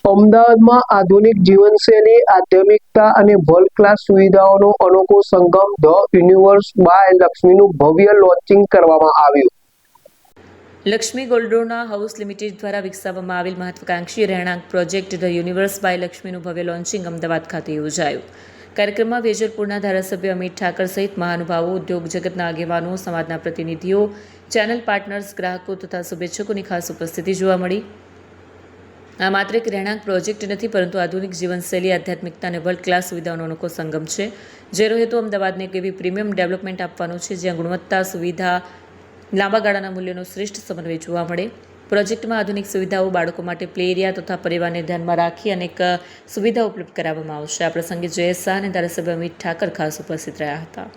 અમદાવાદમાં આધુનિક જીવનશૈલી, આધ્યાત્મિકતા અને વર્લ્ડ ક્લાસ સુવિધાઓનો અનોખો સંગમ ધ યુનિવર્સ બાય લક્ષ્મીનું ભવ્ય લોન્ચિંગ કરવામાં આવ્યું. લક્ષ્મી ગોલ્ડલોન હાઉસ લિમિટેડ દ્વારા વિકસાવવામાં આવેલ મહત્વાકાંક્ષી રહેણાંક પ્રોજેક્ટ ધ યુનિવર્સ બાય લક્ષ્મીનું ભવ્ય લોન્ચિંગ અમદાવાદ ખાતે યોજાયું. કાર્યક્રમમાં વેજલપુરના ધારાસભ્ય અમિત ઠાકર સહિત મહાનુભાવો, ઉદ્યોગ જગતના આગેવાનો, સમાજના પ્રતિનિધિઓ, ચેનલ પાર્ટનર્સ, ગ્રાહકો તથા શુભેચ્છકોની ખાસ ઉપસ્થિતિ જોવા મળી. આ માત્ર એક રહેણાંક પ્રોજેક્ટ નથી, પરંતુ આધુનિક જીવનશૈલી, આધ્યાત્મિકતા અને વર્લ્ડ ક્લાસ સુવિધાઓનો અનોખો સંગમ છે, જેનો હેતુ અમદાવાદને એક એવી પ્રીમિયમ ડેવલપમેન્ટ આપવાનો છે જ્યાં ગુણવત્તા, સુવિધા, લાંબા ગાળાના મૂલ્યોનો શ્રેષ્ઠ સમન્વય જોવા મળે. પ્રોજેક્ટમાં આધુનિક સુવિધાઓ, બાળકો માટે પ્લે એરિયા તથા પરિવારને ધ્યાનમાં રાખી અનેક સુવિધાઓ ઉપલબ્ધ કરાવવામાં આવશે. આ પ્રસંગે જયેશ શાહ અને ધારાસભ્ય અમિત ઠાકર ખાસ ઉપસ્થિત રહ્યા હતા.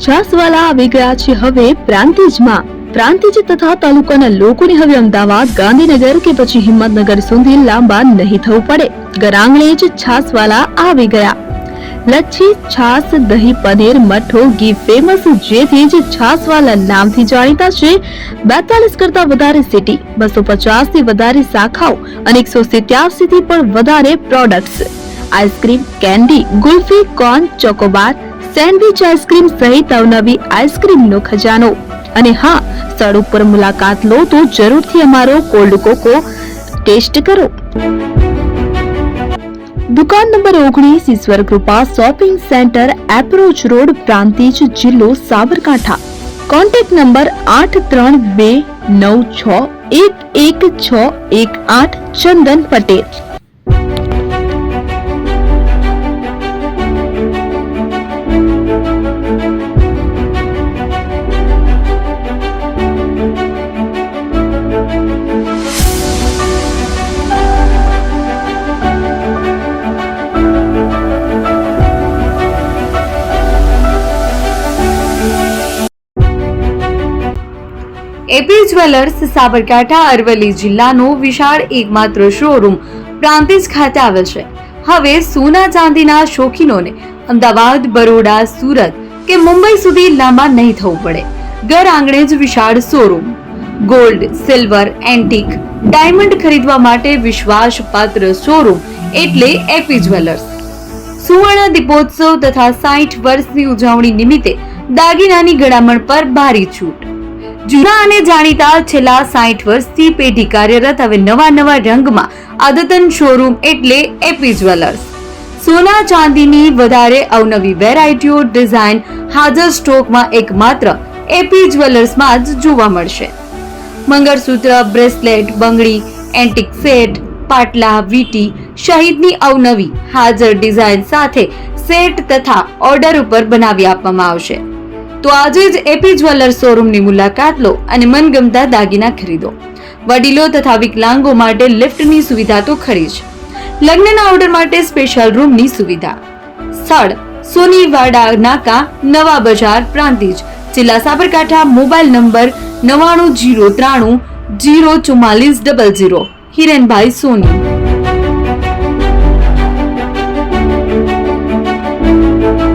છાસવાલા આવી ગયા છે હવે પ્રાંતિજમાં. પ્રાંતિજ તથા તાલુકાના લોકોને હવે અમદાવાદ, ગાંધીનગર કે પછી હિંમતનગર સુધી લાંબા નહીં થવું પડે. ઘરઆંગણે જ છાસવાલા આવી ગયા. લચ્છી, છાસ, દહીં, પનીર, મઠ્ઠો, ઘી ફેમસ, જેથી જ છાસવાલા નામથી જાણીતા છે. 42 કરતા વધારે સિટી, 250 થી વધારે શાખાઓ અને 187 થી પણ વધારે products. Ice cream, candy, kulfi, corn, Chocobar, sandwich ice cream સહિત અવનવી આઈસ્ક્રીમનો ખજાનો. અને હા, સ્થળ ઉપર મુલાકાત લો તો જરૂરથી અમારો કોલ્ડ કોકો ટેસ્ટ કરો. દુકાન number 19, Ishwar Krupa shopping centre, approach road, Prantij, જિલ્લો Sabarkantha. Contact number 8329611618. Chandan Patel. AP jewellers Sabarkantha Aravalli જિલ્લાનો વિશાળ એકમાત્ર શોરૂમ પ્રાંતિજ ખાતે આવેલ છે. હવે સોના ચાંદીના શોખીનોને અમદાવાદ, બરોડા, સુરત કે મુંબઈ સુધી લાંબા નહીં થવું પડે. ઘર આંગણે જ વિશાળ showroom. Gold, silver, antique, diamond ખરીદવા માટે વિશ્વાસપાત્ર શોરૂમ એટલે એપી જ્વેલર્સ. સુવર્ણ દીપોત્સવ તથા 60 વર્ષની ઉજવણી નિમિત્તે દાગીનાની ગળામણ પર ભારી છૂટ. જૂના અને જાણીતા છેલ્લા 60 વર્ષથી પેઢી કાર્યરત હવે નવા રંગમાં અદ્યતન શોરૂમ એટલે એપી જ્વેલર્સ. સોના ચાંદીની વધારે અવનવી વેરાયટીઓ, ડિઝાઇન હાજર સ્ટોકમાં એકમાત્ર એપી જ્વેલર્સમાં જ જોવા મળશે. મંગળસૂત્ર, બ્રેસલેટ, બંગડી, એન્ટિક સેટ, પાટલા, વીટી સહિતની અવનવી હાજર ડિઝાઇન સાથે સેટ તથા ઓર્ડર ઉપર બનાવી આપવામાં આવશે. તો આજે જ એપી જ્વેલર્સ શોરૂમની મુલાકાત લો અને મનગમતા દાગીના ખરીદો. વડીલો તથા વિકલાંગો માટે લિફ્ટની સુવિધા તો ખરી જ. લગ્નના ઓર્ડર માટે સ્પેશિયલ રૂમની સુવિધા. સ્થળ સોનીવાડા નાકા, નવા બજાર, પ્રાંતિજ, જિલ્લા સાબરકાંઠા. Mobile number 9903004400. હિરેનભાઈ સોની.